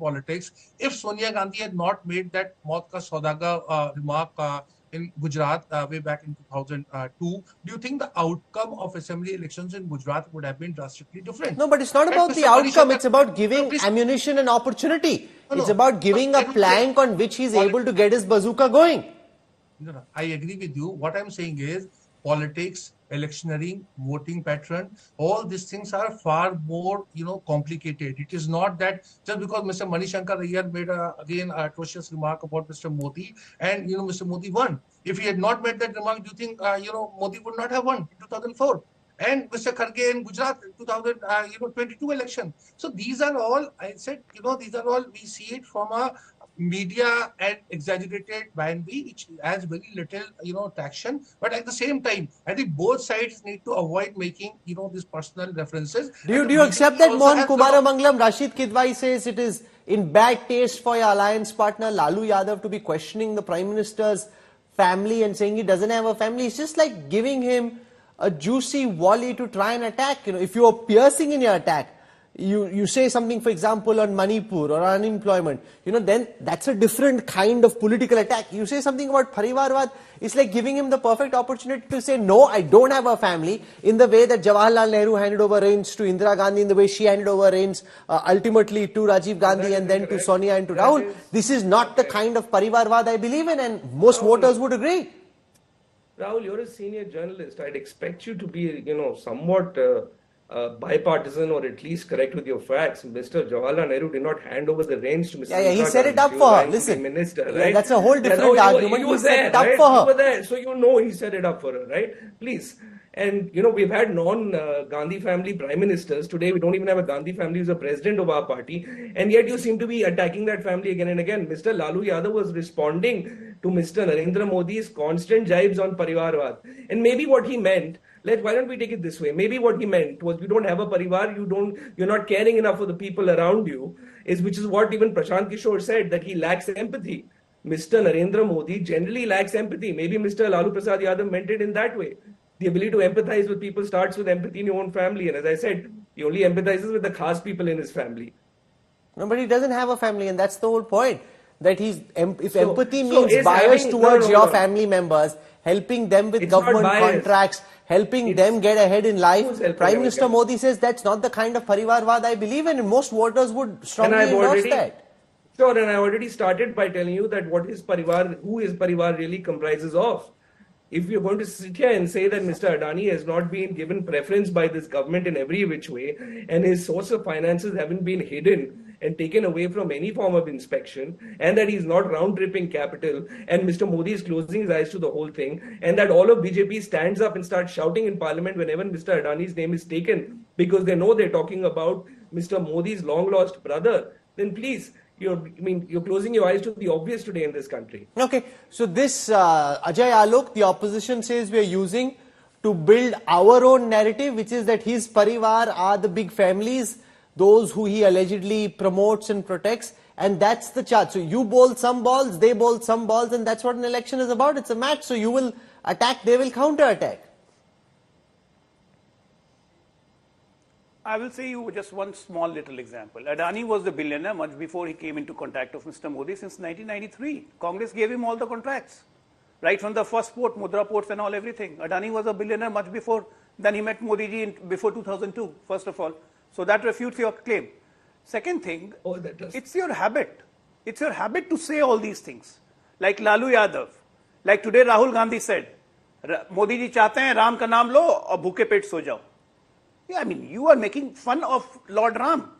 politics. If Sonia Gandhi had not made that Maut Ka Saudagar remark in Gujarat way back in 2002, do you think the outcome of assembly elections in Gujarat would have been drastically different? No, but it's not Right, about the Mr. outcome. Manishankar? It's about No, giving please. ammunition and opportunity. No, It's no. about giving a Let me say, plank on which he's able to get his bazooka going. No, I agree with you. What I'm saying is politics, electioneering, voting pattern, all these things are far more, complicated. It is not that just because Mr. Manishankar Iyer made again a atrocious remark about Mr. Modi and, Mr. Modi won. If he had not made that remark, do you think, Modi would not have won in 2004? And Mr. Kharge in Gujarat in 2022 election. So these are all, I said, these are all, we see it from a media and exaggerated binary, which has very little, traction. But at the same time, I think both sides need to avoid making, these personal references. Do you accept that Mohan Kumaramangalam, Rashid Kidwai says it is in bad taste for your alliance partner Lalu Yadav to be questioning the Prime Minister's family and saying he doesn't have a family? It's just like giving him a juicy volley to try and attack. If you are piercing in your attack, you say something, for example, on Manipur or unemployment, then that's a different kind of political attack. You say something about Parivarwad, it's like giving him the perfect opportunity to say, no, I don't have a family, in the way that Jawaharlal Nehru handed over reins to Indira Gandhi, in the way she handed over reins ultimately to Rajiv Gandhi and then to Sonia and to Rahul. This is not the kind of Parivarwad I believe in, and most voters would agree. Rahul, you're a senior journalist. I'd expect you to be, somewhat bipartisan or at least correct with your facts. Mr. Jawaharlal Nehru did not hand over the reins to Mr. Yeah, he set it up for her. Listen, minister, right? Yeah, that's a whole different argument. He was set there, it up right? for her. You were there, so he set it up for her, right? Please. And, we've had non-Gandhi family prime ministers. Today, we don't even have a Gandhi family who's a president of our party. And yet you seem to be attacking that family again and again. Mr. Lalu Yadav was responding to Mr. Narendra Modi's constant jibes on Parivarwad. And maybe what he meant, why don't we take it this way? Maybe what he meant was you don't have a Parivar, you're not caring enough for the people around you, which is what even Prashant Kishore said, that he lacks empathy. Mr. Narendra Modi generally lacks empathy. Maybe Mr. Lalu Prasad Yadav meant it in that way. The ability to empathize with people starts with empathy in your own family. And as I said, he only empathizes with the khas people in his family. No, but he doesn't have a family, and that's the whole point. That if empathy means bias towards your family members, helping them with government contracts, helping them get ahead in life, Prime Minister Modi says that's not the kind of Parivarwad I believe in, and most voters would strongly endorse that. Sure, and I already started by telling you that who his Parivar really comprises of. If you're going to sit here and say that Mr. Adani has not been given preference by this government in every which way, and his source of finances haven't been hidden and taken away from any form of inspection, and that he's not round-tripping capital, and Mr. Modi is closing his eyes to the whole thing, and that all of BJP stands up and starts shouting in parliament whenever Mr. Adani's name is taken, because they know they're talking about Mr. Modi's long-lost brother, then please, you're closing your eyes to the obvious today in this country. Okay, so this Ajay Alok, the opposition says we are using to build our own narrative, which is that his Parivar are the big families, those who he allegedly promotes and protects, and that's the chart. So you bowl some balls, they bowl some balls, and that's what an election is about. It's a match, so you will attack, they will counter-attack. I will say you just one small little example. Adani was the billionaire much before he came into contact of Mr. Modi since 1993. Congress gave him all the contracts. Right from the first port, Mudra ports and all everything. Adani was a billionaire much before then he met Modi ji before 2002, first of all. So that refutes your claim. Second thing, it's your habit. It's your habit to say all these things. Like Lalu Yadav. Like today Rahul Gandhi said, Modi ji chahte hain Ram ka naam lo aur bhuke pet so jao. Yeah, I mean, you are making fun of Lord Ram.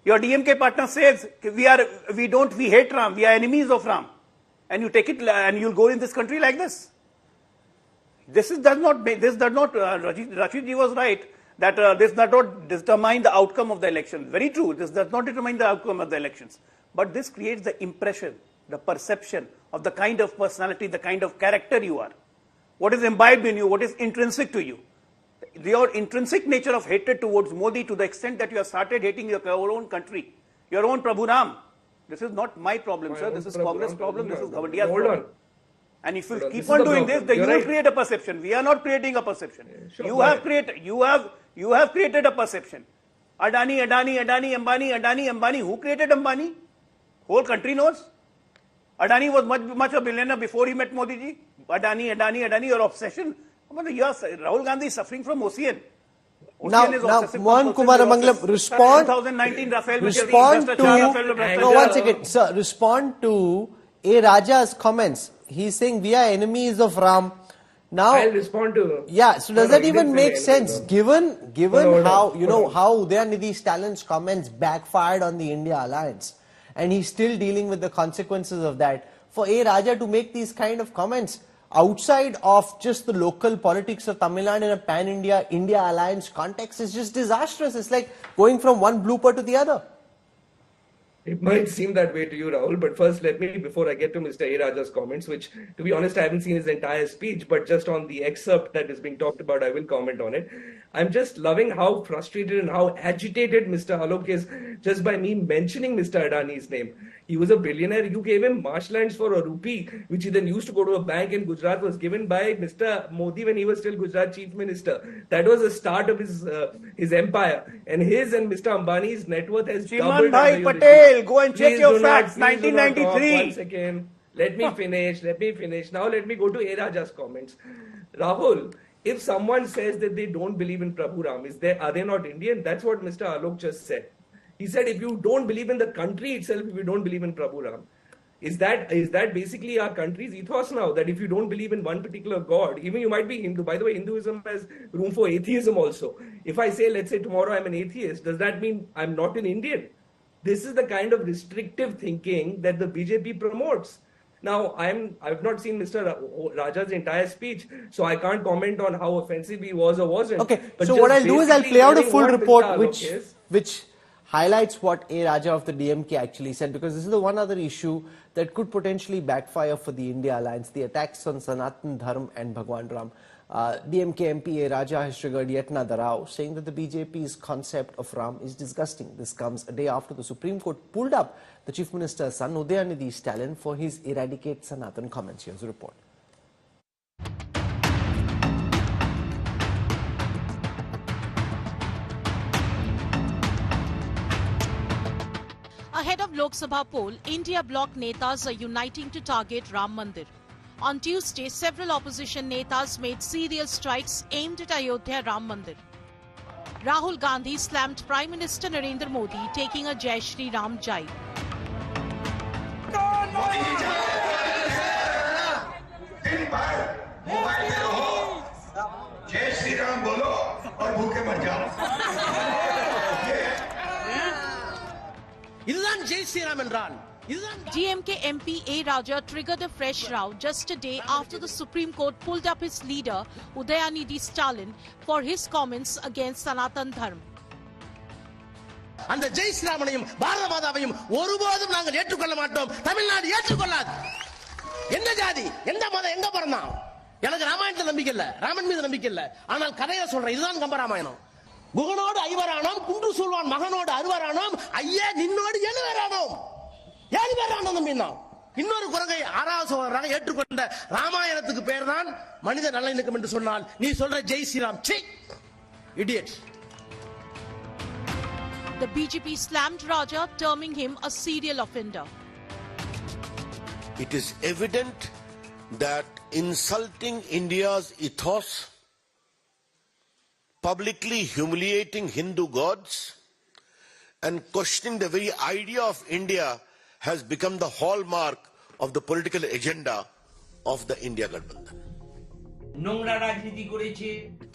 Your DMK partner says, we hate Ram, we are enemies of Ram. And you take it and you'll go in this country like this. Rashid ji was right that this does not determine the outcome of the election. Very true, this does not determine the outcome of the elections. But this creates the impression, the perception of the kind of personality, the kind of character you are. What is imbibed in you, what is intrinsic to you. Your intrinsic nature of hatred towards Modi to the extent that you have started hating your own country, your own Prabhu Ram. This is not my problem, sir. This is Congress' problem. This is Gavandia's problem. And if you keep on doing this, then you will create a perception. We are not creating a perception. You have created a perception. Adani, Ambani. Who created Ambani? Whole country knows. Adani was much a billionaire before he met Modi ji. Adani, your obsession. Rahul Gandhi is suffering from OCN. Now, Mohan Kumar Mangalam, respond 2019 Rafale, one second, sir, respond to A. Raja's comments. He's saying we are enemies of Ram. Now, I'll respond to. Yeah, so does that even make sense? Given how, how Udayanithi Stalin's comments backfired on the India alliance, and he's still dealing with the consequences of that, for A. Raja to make these kind of comments outside of just the local politics of Tamil Nadu in a pan-India, India alliance context is just disastrous. It's like going from one blooper to the other. It might seem that way to you, Rahul, but first let me, before I get to Mr. A. Raja's comments, which, to be honest, I haven't seen his entire speech, but just on the excerpt that is being talked about, I will comment on it. I'm just loving how frustrated and how agitated Mr. Alok is just by me mentioning Mr. Adani's name. He was a billionaire. You gave him marshlands for a rupee, which he then used to go to a bank in Gujarat, was given by Mr. Modi when he was still Gujarat chief minister. That was the start of his empire. And his and Mr. Ambani's net worth has doubled. Bhai Patel, go and check your facts. 1993. One second. Let me finish. Now let me go to A. Raja's comments. Rahul, if someone says that they don't believe in Prabhu Ram, are they not Indian? That's what Mr. Alok just said. He said, if you don't believe in the country itself, if you don't believe in Prabhu Ram, is that basically our country's ethos now? That if you don't believe in one particular God, even you might be Hindu. By the way, Hinduism has room for atheism also. If I say, let's say tomorrow I'm an atheist, does that mean I'm not an Indian? This is the kind of restrictive thinking that the BJP promotes. Now, I've not seen Mr. Raja's entire speech, so I can't comment on how offensive he was or wasn't. Okay, but so what I'll do is I'll play out a full report which highlights what A. Raja of the DMK actually said, because this is the one other issue that could potentially backfire for the India alliance, the attacks on Sanatan Dharm and Bhagwan Ram. DMK MP A. Raja has triggered yet another row, saying that the BJP's concept of Ram is disgusting. This comes a day after the Supreme Court pulled up the Chief Minister's son, Udayanithi Stalin, for his eradicate Sanatan comments. Here's a report. Ahead of Lok Sabha poll, India bloc netas are uniting to target Ram Mandir. On Tuesday, several opposition netas made serial strikes aimed at Ayodhya Ram Mandir. Rahul Gandhi slammed Prime Minister Narendra Modi, taking a Jai Shri Ram jibe. DMK MP A. Raja triggered a fresh row just a day after the Supreme Court pulled up his leader, Udayanithi Stalin, for his comments against Sanatan Dharm. அந்த ஜெய் ஸ்ரீராமனையும் பாரத மாதாவையும் ஒருபோதும் நாங்கள் ஏற்றுக்கொள்ள மாட்டோம். தமிழ்நாடு ஏற்றுக்கொள்ளாது. எந்த ஜாதி, எந்த மதம், எங்க பிறந்தான்? எனக்கு ராமாயணத்தில் நம்பிக்கை இல்ல, ராமன் மீது நம்பிக்கை இல்ல. ஆனால் கதையை சொல்றேன், இதுதான் கம்பராமாயணம். குகனோடு ஐவரானோம், குன்று சொல்வான் மகனோடு அறுவரானோம், ஐயே நின்னோடு எழுவரானோம். 7 பேர் ராமன் நம்பினான். இன்னொரு குரங்கை 6வது சோதரராக ஏற்றுக்கொண்ட ராமாயணத்துக்கு பேர் தான் மனித நல்லிணக்கம் என்று சொன்னால் நீ சொல்ற ஜெய் ஸ்ரீராம் சி idiot. The BJP slammed Raja, terming him a serial offender. It is evident that insulting India's ethos, publicly humiliating Hindu gods, and questioning the very idea of India has become the hallmark of the political agenda of the India Gathbandhan.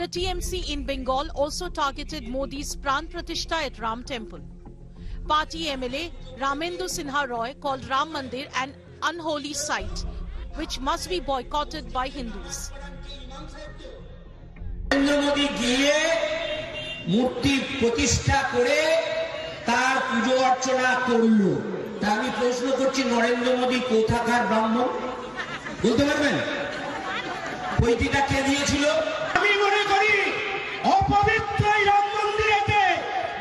The TMC in Bengal also targeted Modi's Pran Pratishtha at Ram Temple. Party MLA Ramendu Sinha Roy called Ram Mandir an unholy site, which must be boycotted by Hindus. Modi giye murti pratishtha kore tar pujo archona korlo. তা আমি প্রশ্ন করছি, নরেন্দ্র মোদী কোথাকার ব্রাহ্মণ বলতে পারবেন? বইটিটা কে দিয়েছিল? আমি মনে করি অপবিত্র রাম মন্দিরেতে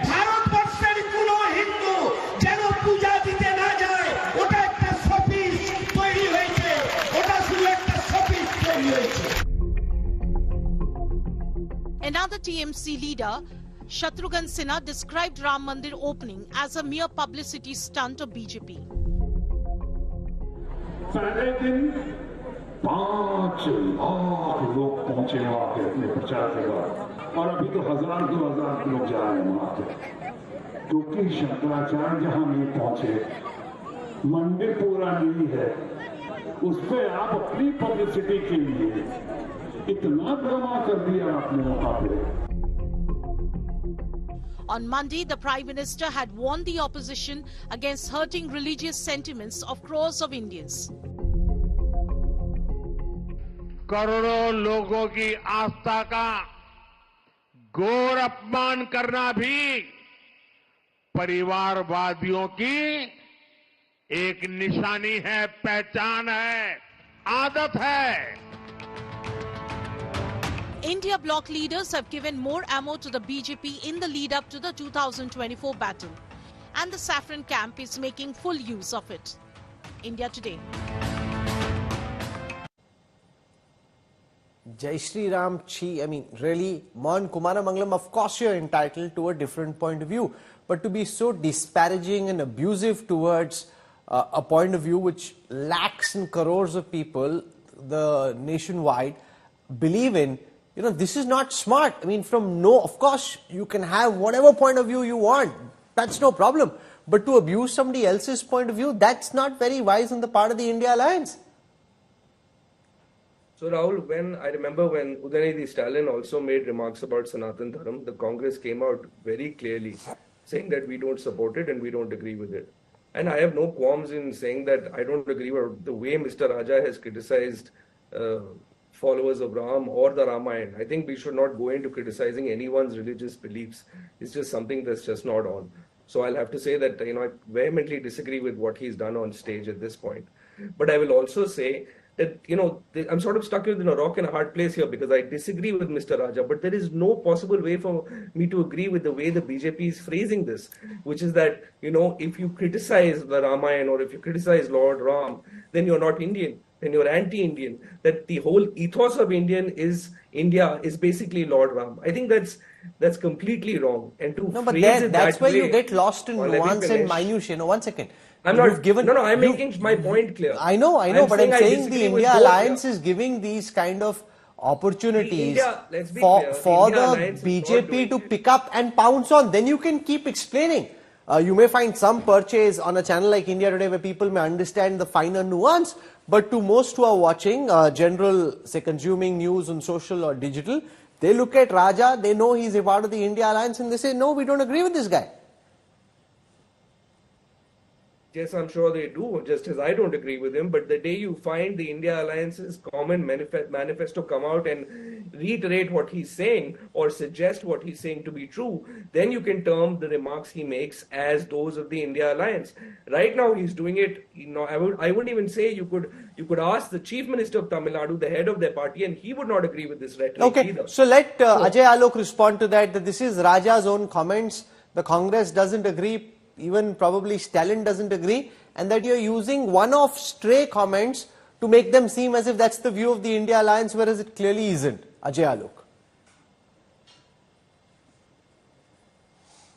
ভারতবর্ষের কোন হিন্দু যেন পূজা দিতে না যায়, ওটা একটা শপিস তৈরি হয়েছে, ওটা শুধু একটা শপিস তৈরি হয়েছে। Another TMC leader, Shatrughan Sinha described Ram Mandir opening as a mere publicity stunt of BJP. पहले दिन 5 लाख लोग पहुंचे वहां पे अपने प्रचार के बाद, और अभी तो 1000 2000 लोग जा रहे हैं वहां पे, क्योंकि शंकराचार्य जहां नहीं पहुंचे, मंदिर पूरा नहीं है, उस पे आप अपनी पब्लिसिटी के लिए इतना ड्रामा कर दिया आपने वहां पे। On Monday, the Prime Minister had warned the opposition against hurting religious sentiments of crores of Indians. करोड़ों लोगों की आस्था का घोर अपमान करना भी परिवारवादियों की एक निशानी है, पहचान है, आदत है। India bloc leaders have given more ammo to the BJP in the lead up to the 2024 battle, and the saffron camp is making full use of it. India Today. Jai Shri Ram Chi, I mean, really, Mohan Kumaramangalam, of course you're entitled to a different point of view, but to be so disparaging and abusive towards a point of view which lakhs and crores of people, the nationwide, believe in, you know, this is not smart. I mean, of course, you can have whatever point of view you want. That's no problem. But to abuse somebody else's point of view, that's not very wise on the part of the India Alliance. So Rahul, I remember when Udayanidhi Stalin also made remarks about Sanatan Dharam, the Congress came out very clearly saying that we don't support it and we don't agree with it. And I have no qualms in saying that I don't agree with the way Mr. Raja has criticized followers of Ram or the Ramayana. I think we should not go into criticizing anyone's religious beliefs. It's just something that's just not on. So I'll have to say that, I vehemently disagree with what he's done on stage at this point. But I will also say that, I'm sort of stuck in a rock and a hard place here because I disagree with Mr. Raja, but there is no possible way for me to agree with the way the BJP is phrasing this, which is that, if you criticize the Ramayana or if you criticize Lord Ram, then you're not Indian. Then you're anti-Indian, that the whole ethos of India is basically Lord Ram. I think that's completely wrong. And to no, but phrase it that's that where way, you get lost in nuance and minutiae. No, 1 second. I'm making my point clear. I know, but I'm saying the India Alliance is giving these kind of opportunities for the BJP to pick up and pounce on. Then you can keep explaining. You may find some purchase on a channel like India Today where people may understand the finer nuance, but to most who are watching, general, say, consuming news on social or digital, they look at Raja, they know he's a part of the India Alliance, and they say, no, we don't agree with this guy. Yes, I'm sure they do, just as I don't agree with him. But the day you find the India Alliance's common manifesto come out and reiterate what he's saying or suggest what he's saying to be true, then you can term the remarks he makes as those of the India Alliance. Right now, he's doing it. I wouldn't even say you could ask the Chief Minister of Tamil Nadu, the head of their party, and he would not agree with this rhetoric either. So let Ajay Alok respond to that this is Raja's own comments. The Congress doesn't agree. Even probably Stalin doesn't agree, and that you're using one-off stray comments to make them seem as if that's the view of the India Alliance, whereas it clearly isn't. Ajay Alok.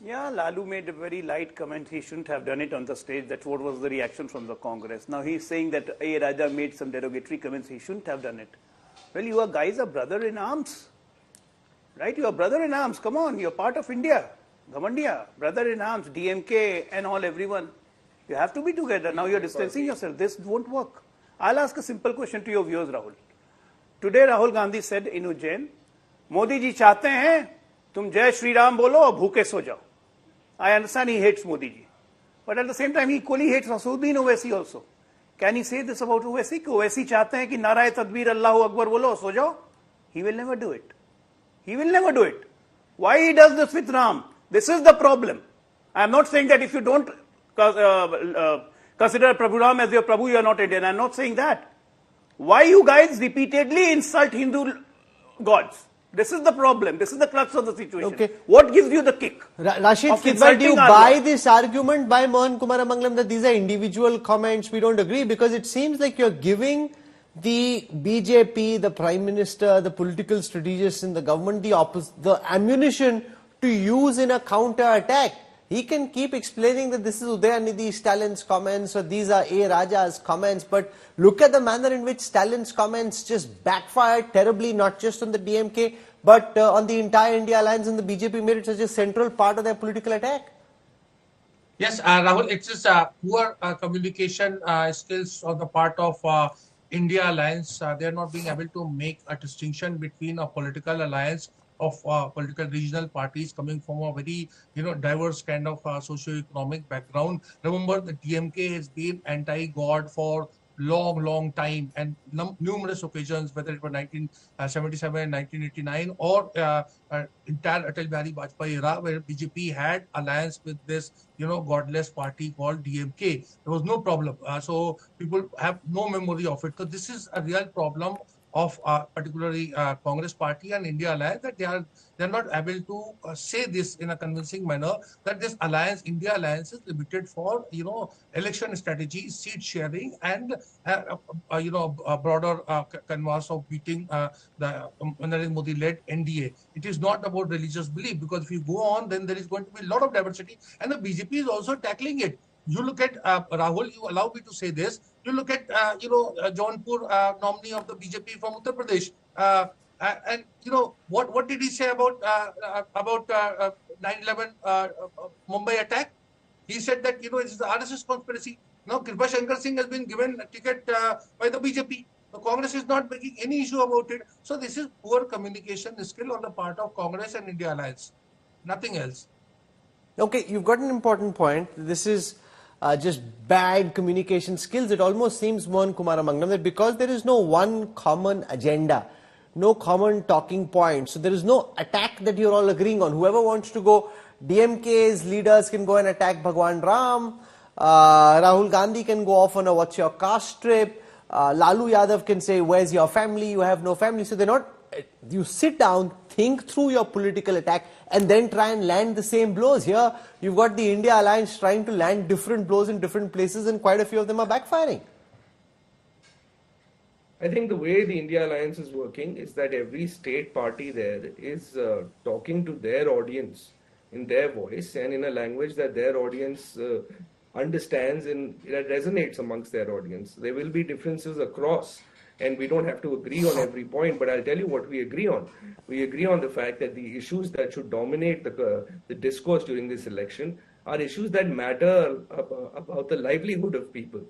Yeah, Lalu made a very light comment. He shouldn't have done it on the stage. That's what was the reaction from the Congress. Now he's saying that A. Raja made some derogatory comments. He shouldn't have done it. Well, you are guys are brother in arms. Right? You are brother in arms. Come on, you're part of India. Gamandia, brother in arms, DMK and all, everyone. You have to be together. Now you're distancing yourself. This won't work. I'll ask a simple question to your viewers, Rahul. Today, Rahul Gandhi said in Ujjain, Modi ji चाहते हैं तुम जय श्री राम बोलो और भूखे सो जाओ. I understand he hates Modi ji. But at the same time, he equally hates Assaduddin Owaisi also. Can he say this about Owaisi? कि Owaisi चाहते हैं कि नाराए तदबीर अल्लाहु अकबर बोलो और सो जाओ? He will never do it. He will never do it. Why he does this with Ram? This is the problem. I am not saying that if you don't consider Prabhu Ram as your Prabhu, you are not Indian. I am not saying that. Why you guys repeatedly insult Hindu gods? This is the problem. This is the crux of the situation. Okay. What gives you the kick? Rashid Kidwai, do you buy this argument by Mohan Kumaramangalam that these are individual comments, we don't agree? Because it seems like you're giving the BJP, the Prime Minister, the political strategists in the government, the ammunition to to use in a counter attack. He can keep explaining that this is Udayanidhi Stalin's comments or these are A. Raja's comments, but look at the manner in which Stalin's comments just backfired terribly, not just on the DMK, but on the entire India alliance, and the BJP made it such a central part of their political attack. Yes, Rahul, it is poor communication skills on the part of India alliance. They are not being able to make a distinction between a political alliance of political regional parties coming from a very diverse kind of socio-economic background. Remember, the DMK has been anti-God for long time, and numerous occasions, whether it was 1977, 1989, or entire Atal Bihari Vajpayee era, where BJP had alliance with this godless party called DMK. There was no problem. So people have no memory of it. So this is a real problem of particularly Congress party and India alliance, that they're not able to say this in a convincing manner, that this alliance, India alliance, is limited for election strategy, seat sharing, and a broader canvas of beating the Narendra Modi led NDA. It is not about religious belief, because if you go on, then there is going to be a lot of diversity, and the BJP is also tackling it. You look at Rahul, you allow me to say this. You look at Jaunpur nominee of the BJP from Uttar Pradesh, and what did he say about 9/11 Mumbai attack? He said that it is the RSS conspiracy. Now Kripa Shankar Singh has been given a ticket by the BJP. The Congress is not making any issue about it. So this is poor communication skill on the part of Congress and India alliance. Nothing else. Okay, you've got an important point. This is just bad communication skills. It almost seems, Mohan Kumaramanglam, that because there is no one common agenda, no common talking point, so there is no attack that you're all agreeing on. Whoever wants to go, DMK's leaders can go and attack Bhagwan Ram, Rahul Gandhi can go off on a what's your caste trip, Lalu Yadav can say where's your family, you have no family. So they're not, you sit down, think through your political attack, and then try and land the same blows. Here, you've got the India alliance trying to land different blows in different places, and quite a few of them are backfiring. I think the way the India alliance is working is that every state party there is talking to their audience in their voice and in a language that their audience understands and that resonates amongst their audience. There will be differences across, and we don't have to agree on every point, but I'll tell you what we agree on. We agree on the fact that the issues that should dominate the discourse during this election are issues that matter about the livelihood of people.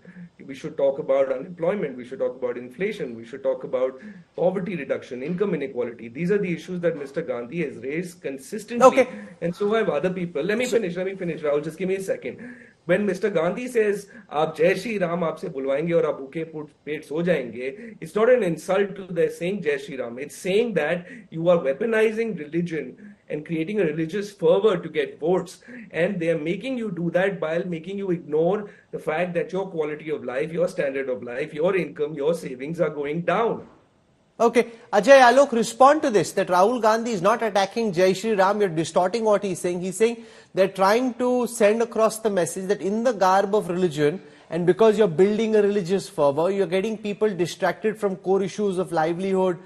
We should talk about unemployment, we should talk about inflation, we should talk about poverty reduction, income inequality. These are the issues that Mr. Gandhi has raised consistently, okay, and so have other people. Let me finish, Rahul, just give me a second. When Mr. Gandhi says, "Aap Jai Shri Ram aapse bulwayenge aur aap bhuke pet so jayenge," it's not an insult to their saying Jai Shri Ram. It's saying that you are weaponizing religion and creating a religious fervor to get votes, and they are making you do that by making you ignore the fact that your quality of life, your standard of life, your income, your savings are going down. Okay, Ajay Alok, respond to this, that Rahul Gandhi is not attacking Jai Shri Ram, you're distorting what he's saying. He's saying they're trying to send across the message that in the garb of religion, and because you're building a religious fervor, you're getting people distracted from core issues of livelihood,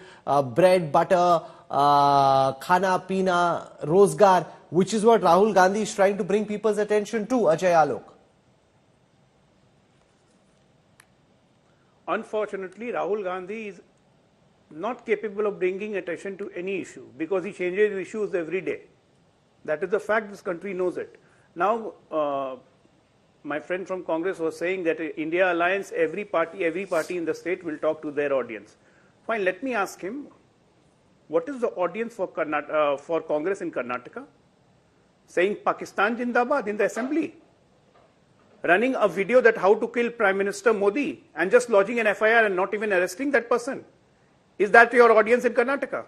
bread, butter, khana, pina, rozgar, which is what Rahul Gandhi is trying to bring people's attention to, Ajay Alok. Unfortunately, Rahul Gandhi is not capable of bringing attention to any issue because he changes issues every day. That is the fact, this country knows it. Now, my friend from Congress was saying that India alliance, every party in the state will talk to their audience. Fine, let me ask him, what is the audience for Congress in Karnataka? Saying Pakistan Jindabad in the assembly. Running a video that how to kill Prime Minister Modi and just lodging an FIR and not even arresting that person. Is that your audience in Karnataka?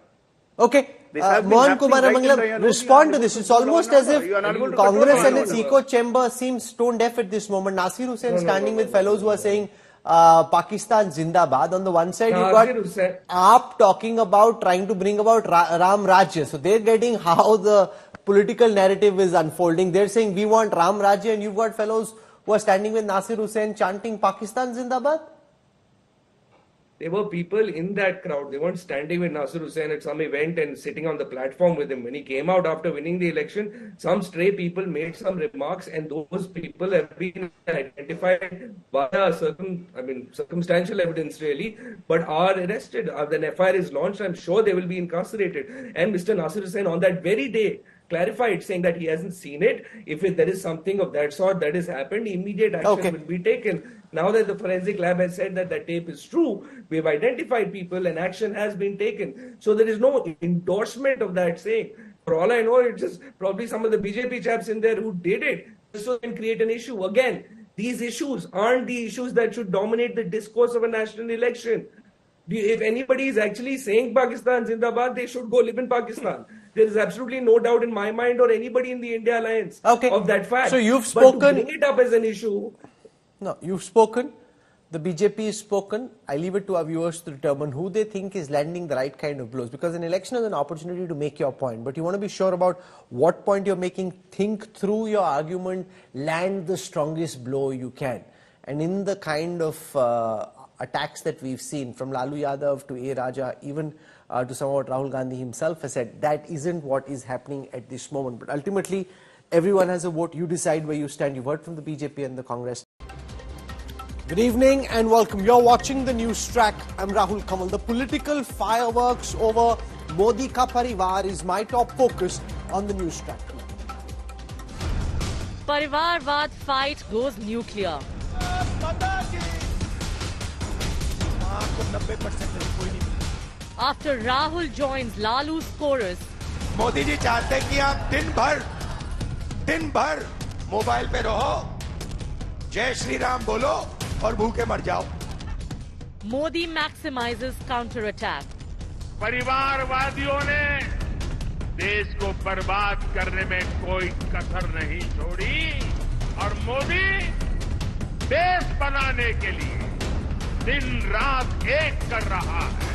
Okay, Mohan Kumaramanglam, respond to this. It's almost as if Congress and its echo chamber seems stone deaf at this moment. Nasir Hussain standing with fellows who are saying Pakistan Zindabad. On the one side, you've got AAP talking about trying to bring about Ram Rajya. So they're getting how the political narrative is unfolding. They're saying we want Ram Rajya, and you've got fellows who are standing with Nasir Hussain chanting Pakistan Zindabad. there were people in that crowd. They weren't standing with Nasir Hussain at some event and sitting on the platform with him. When he came out after winning the election, some stray people made some remarks, and those people have been identified via circumstantial evidence really, but are arrested. Then FIR is launched. I'm sure they will be incarcerated. And Mr. Nasir Hussain on that very day clarified, saying that he hasn't seen it. If there is something of that sort that has happened, immediate action will be taken. Now that the forensic lab has said that that tape is true, we have identified people and action has been taken. So there is no endorsement of that saying. For all I know, it's just probably some of the BJP chaps in there who did it so they can create an issue. Again, these issues aren't the issues that should dominate the discourse of a national election. If anybody is actually saying Pakistan Zindabad, they should go live in Pakistan. There is absolutely no doubt in my mind or anybody in the India Alliance of that fact. So you've spoken. But to bring it up as an issue. No, you've spoken. The BJP has spoken. I leave it to our viewers to determine who they think is landing the right kind of blows. Because an election is an opportunity to make your point. But you want to be sure about what point you're making. Think through your argument. Land the strongest blow you can. And in the kind of attacks that we've seen from Lalu Yadav to A. Raja, even to some of what Rahul Gandhi himself has said, that isn't what is happening at this moment. But ultimately, everyone has a vote. You decide where you stand. You've heard from the BJP and the Congress. Good evening and welcome. You're watching the news track. I'm Rahul Kanwal. The political fireworks over Modi ka Parivar is my top focus on the news track. Parivarwad fight goes nuclear. After Rahul joins Lalu's chorus, Modi ji चाहते हैं कि आप दिन भर mobile पे रहो, जय श्री राम बोलो और भूखे मर जाओ. Modi maximizes counter-attack. परिवारवादियों ने देश को बर्बाद करने में कोई कसर नहीं छोड़ी और मोदी देश बनाने के लिए दिन रात एक कर रहा है.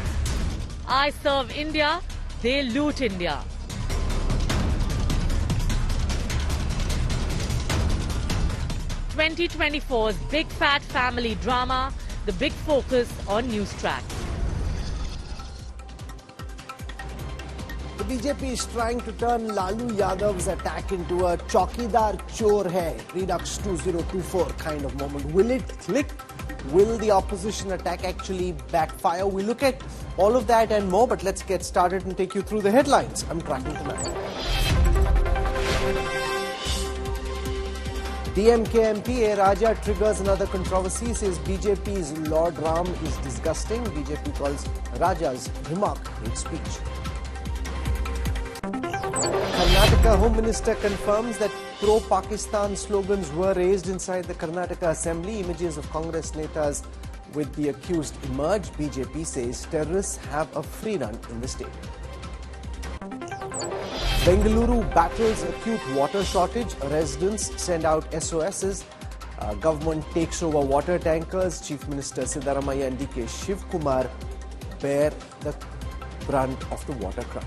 I serve India, they loot India. (2024's Big Fat Family Drama, the big focus on News Track. The BJP is trying to turn Lalu Yadav's attack into a Chaukidar Chor Hai, Redux 2024 kind of moment. Will it click? Will the opposition attack actually backfire? We look at all of that and more, but let's get started and take you through the headlines I'm tracking tonight. DMK MP A. Raja triggers another controversy, says BJP's Lord Ram is disgusting. BJP calls Raja's remark hate speech. Karnataka Home Minister confirms that pro-Pakistan slogans were raised inside the Karnataka Assembly. Images of Congress netas with the accused emerge. BJP says terrorists have a free run in the state. Bengaluru battles acute water shortage. Residents send out SOSs. Government takes over water tankers. Chief Minister Siddaramaiah and DK Shivkumar bear the brunt of the water crunch.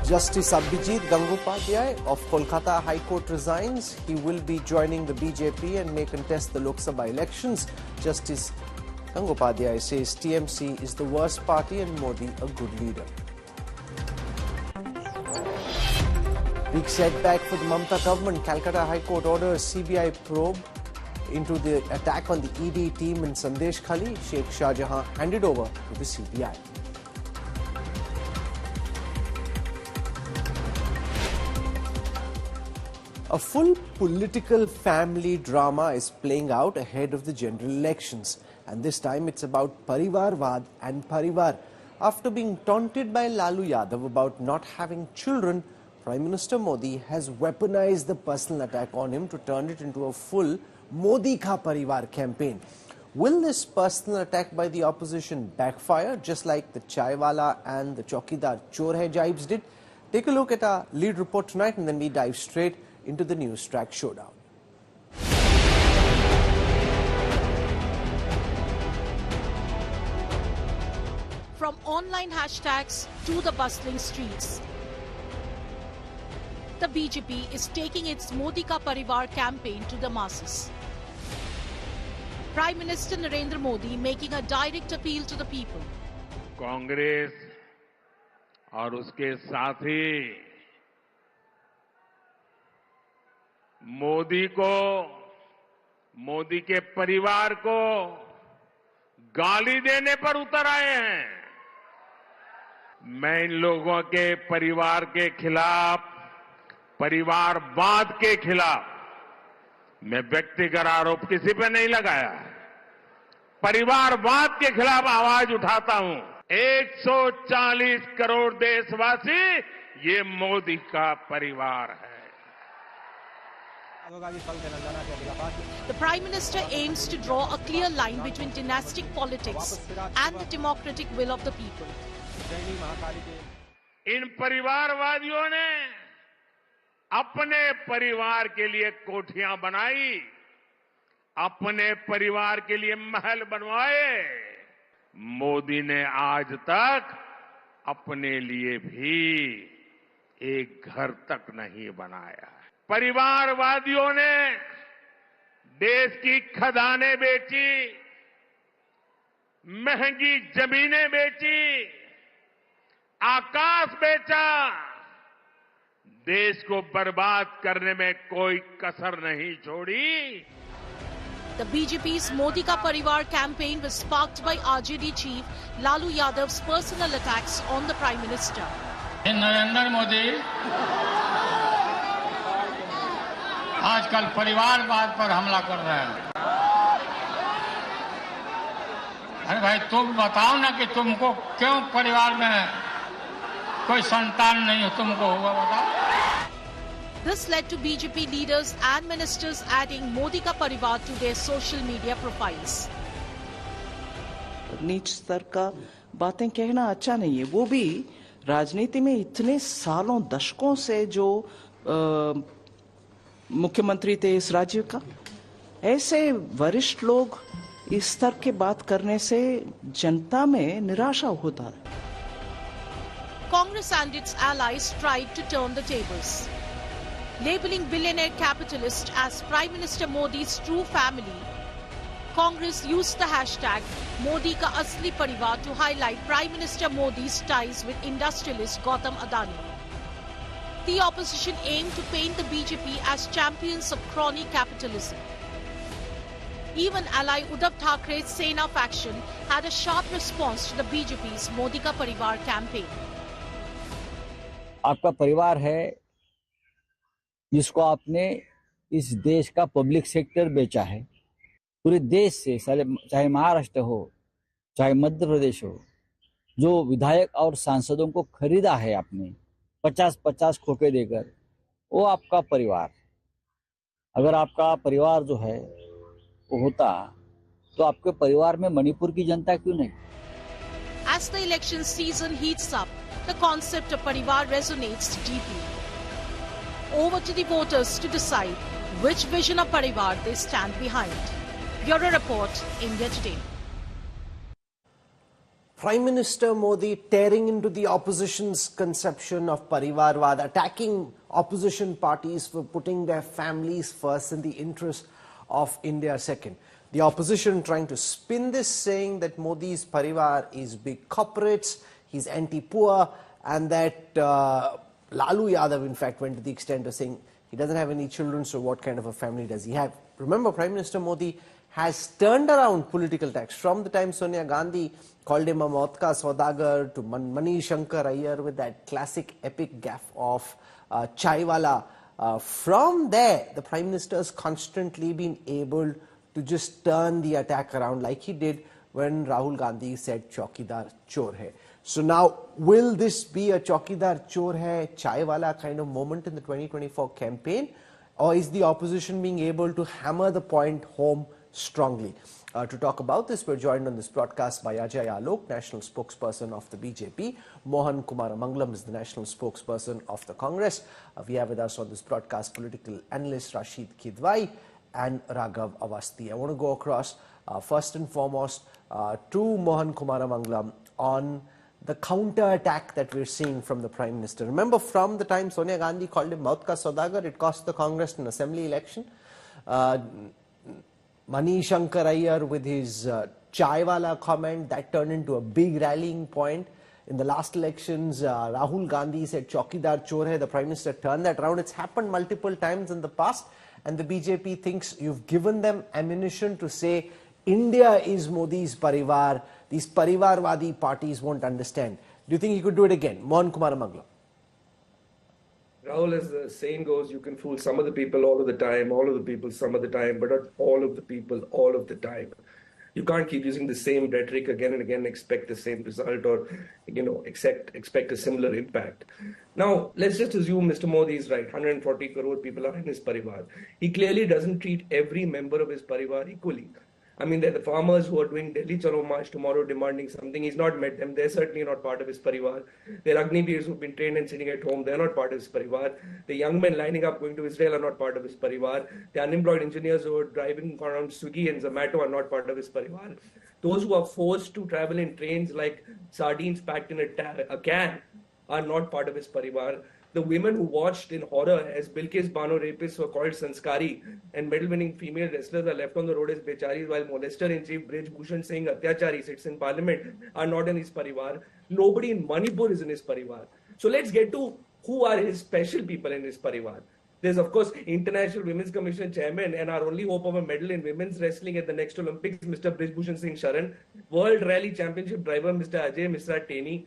Justice Abhijit Gangopadhyay of Kolkata High Court resigns. He will be joining the BJP and may contest the Lok Sabha elections. Justice Gangopadhyay says TMC is the worst party and Modi a good leader. Big setback for the Mamata government. Calcutta High Court orders CBI probe into the attack on the ED team in Sandesh Khali. Sheikh Shah Jahan handed over to the CBI. A full political family drama is playing out ahead of the general elections. And this time it's about Parivarwad and Parivar. After being taunted by Lalu Yadav about not having children, Prime Minister Modi has weaponized the personal attack on him to turn it into a full Modi Ka Parivar campaign. Will this personal attack by the opposition backfire, just like the Chaiwala and the Chaukidar Chor Hai jibes did? Take a look at our lead report tonight and then we dive straight into the news track showdown. From online hashtags to the bustling streets, the BJP is taking its Modi Ka Parivar campaign to the masses. Prime Minister Narendra Modi making a direct appeal to the people. Congress और उसके साथी मोदी को, मोदी के परिवार को गाली देने पर उतर आए हैं। मैं इन लोगों के परिवार के खिलाफ, परिवारवाद के खिलाफ मैं व्यक्तिगत आरोप किसी पे नहीं लगाया है। परिवारवाद के खिलाफ आवाज उठाता हूं। 140 करोड़ देशवासी ये मोदी का परिवार है। The Prime Minister aims to draw a clear line between dynastic politics and the democratic will of the people. इन परिवारवादियों ने अपने परिवार के लिए कोठियां बनाई, अपने परिवार के लिए महल बनवाए। मोदी ने आज तक अपने लिए भी एक घर तक नहीं बनाया। परिवारवादियों ने देश की खदानें बेची, महंगी जमीनें बेची, आकाश बेचा। देश को बर्बाद करने में कोई कसर नहीं छोड़ी। The BJP's Modi Ka Parivar campaign was sparked by RJD chief Lalu Yadav's personal attacks on the Prime Minister. Narendra Modi आजकल परिवारवाद पर हमला कर रहे हैं। अरे भाई तुम बताओ ना कि तुमको क्यों परिवार में कोई संतान नहीं हो, तुमको होगा बताओ। This led to BJP leaders and ministers adding Modi Ka Parivar to their social media profiles. नीच स्तर का बातें कहना अच्छा नहीं है। वो भी राजनीति में इतने सालों दशकों से जो मुख्यमंत्री थे इस राज्य का, ऐसे वरिष्ठ लोग इस स्तर के बात करने से जनता में निराशा होता है। Congress and its allies tried to turn the tables. Labeling billionaire capitalist as Prime Minister Modi's true family, Congress used the hashtag Modi Ka Asli Parivar to highlight Prime Minister Modi's ties with industrialist Gautam Adani. The opposition aimed to paint the BJP as champions of crony capitalism. Even ally Uddhav Thakere's Sena faction had a sharp response to the BJP's Modi Ka Parivar campaign. आपका परिवार है जिसको आपने इस देश का public sector बेचा है। पूरे देश से, चाहे महाराष्ट्र हो चाहे मध्य प्रदेश हो, जो विधायक और सांसदों को खरीदा है आपने 50-50 खोके देकर, वो आपका परिवार। अगर आपका परिवार जो है वो होता तो आपके परिवार में मणिपुर की जनता क्यों नहीं? As the election season heats up, the concept of Parivar resonates deeply. Over to the voters to decide which vision of Parivar they stand behind. Bureau Report, India Today. Prime Minister Modi tearing into the opposition's conception of Parivarwad, attacking opposition parties for putting their families first and the interest of India second. The opposition trying to spin this, saying that Modi's Parivar is big corporates, he's anti-poor, and that Lalu Yadav, in fact, went to the extent of saying he doesn't have any children, so what kind of a family does he have? Remember, Prime Minister Modi has turned around political tax from the time Sonia Gandhi called him a Mautka Saudagar to Mani Shankar Iyer with that classic epic gaffe of Chaiwala. From there, the Prime Minister has constantly been able to just turn the attack around like he did when Rahul Gandhi said Chaukidar Chor hai. So now, will this be a Chaukidar Chor hai, Chaiwala kind of moment in the 2024 campaign? Or is the opposition being able to hammer the point home strongly? To talk about this, we're joined on this broadcast by Ajay Alok, National Spokesperson of the BJP. Mohan Kumaramangalam is the National Spokesperson of the Congress. We have with us on this broadcast political analyst Rashid Kidwai and Raghav Awasthi. I want to go across first and foremost to Mohan Kumaramangalam on the counter-attack that we're seeing from the Prime Minister. Remember, from the time Sonia Gandhi called him Mautka Saudagar, it cost the Congress an assembly election. Mani Shankar Iyer with his Chaiwala comment, that turned into a big rallying point. In the last elections, Rahul Gandhi said Chaukidar Chor hai. The Prime Minister turned that around. It's happened multiple times in the past, and the BJP thinks you've given them ammunition to say India is Modi's Parivar. These Parivarwadi parties won't understand. Do you think he could do it again? Mohan Kumar Manglam. Rahul, as the saying goes, you can fool some of the people all of the time, all of the people some of the time, but not all of the people all of the time. You can't keep using the same rhetoric again and again and expect the same result or, expect a similar impact. Now, let's just assume Mr. Modi is right. 140 crore people are in his Parivar. He clearly doesn't treat every member of his Parivar equally. I mean, they're the farmers who are doing Delhi Chalo March tomorrow demanding something. He's not met them. They're certainly not part of his Parivar. They're Agniveers who've been trained and sitting at home. They're not part of his Parivar. The young men lining up going to Israel are not part of his Parivar. The unemployed engineers who are driving around Swiggy and Zomato are not part of his Parivar. Those who are forced to travel in trains like sardines packed in a can are not part of his Parivar. The women who watched in horror as Bilkis Bano rapists were called Sanskari and medal-winning female wrestlers are left on the road as becharis while molester-in-chief Brij Bhushan Singh Atyachari sits in parliament are not in his Parivar. Nobody in Manipur is in his Parivar. So let's get to who are his special people in his Parivar. There's, of course, International Women's Commission Chairman and our only hope of a medal in women's wrestling at the next Olympics, Mr. Brij Bhushan Singh Sharan, World Rally Championship driver, Mr. Ajay Misra Teni,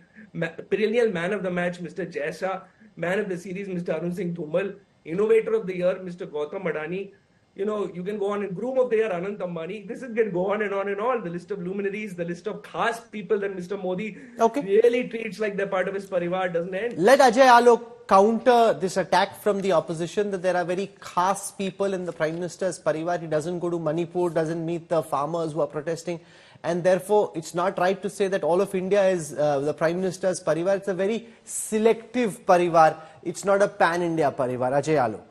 perennial man of the match, Mr. Jaisha, man of the series, Mr. Arun Singh Dhumal, innovator of the year, Mr. Gautam Adani. You can go on, and groom of the year, Anant Ambani. This can go on and on and on. The list of luminaries, the list of khas people that Mr. Modi really treats like they're part of his Parivar doesn't end. Let Ajay Alok counter this attack from the opposition that there are very khas people in the Prime Minister's Parivar. He doesn't go to Manipur, doesn't meet the farmers who are protesting. And therefore, it's not right to say that all of India is the Prime Minister's Parivar. It's a very selective Parivar. It's not a pan-India Parivar. Ajay Alok.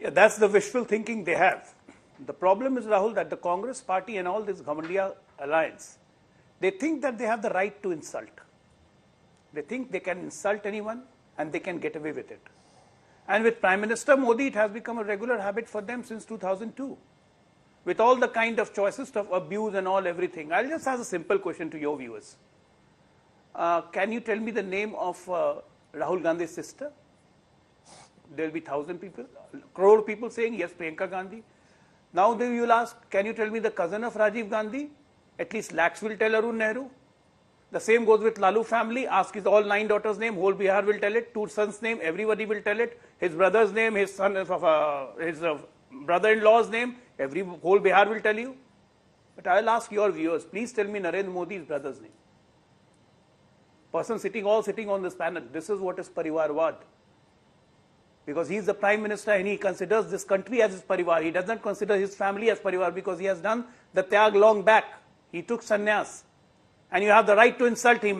Yeah, that's the wishful thinking they have. The problem is, Rahul, that the Congress party and all this Ghamandiya alliance, they think that they have the right to insult. They think they can insult anyone and they can get away with it. And with Prime Minister Modi, it has become a regular habit for them since 2002. With all the kind of choices of abuse and all everything. I'll just ask a simple question to your viewers. Can you tell me the name of Rahul Gandhi's sister? There'll be 1,000 people, crore people saying, yes, Priyanka Gandhi. Now you will ask, can you tell me the cousin of Rajiv Gandhi? At least lakhs will tell Arun Nehru. The same goes with Lalu family. Ask his all 9 daughters' name, whole Bihar will tell it. 2 sons' name, everybody will tell it. His brother's name, his brother-in-law's name, whole Bihar will tell you. But I'll ask your viewers, please tell me Narendra Modi's brother's name. Person sitting on this panel. This is what is Parivarwad. Because he is the Prime Minister and he considers this country as his Parivar. He does not consider his family as Parivar because he has done the Tyag long back. He took sannyas. And you have the right to insult him.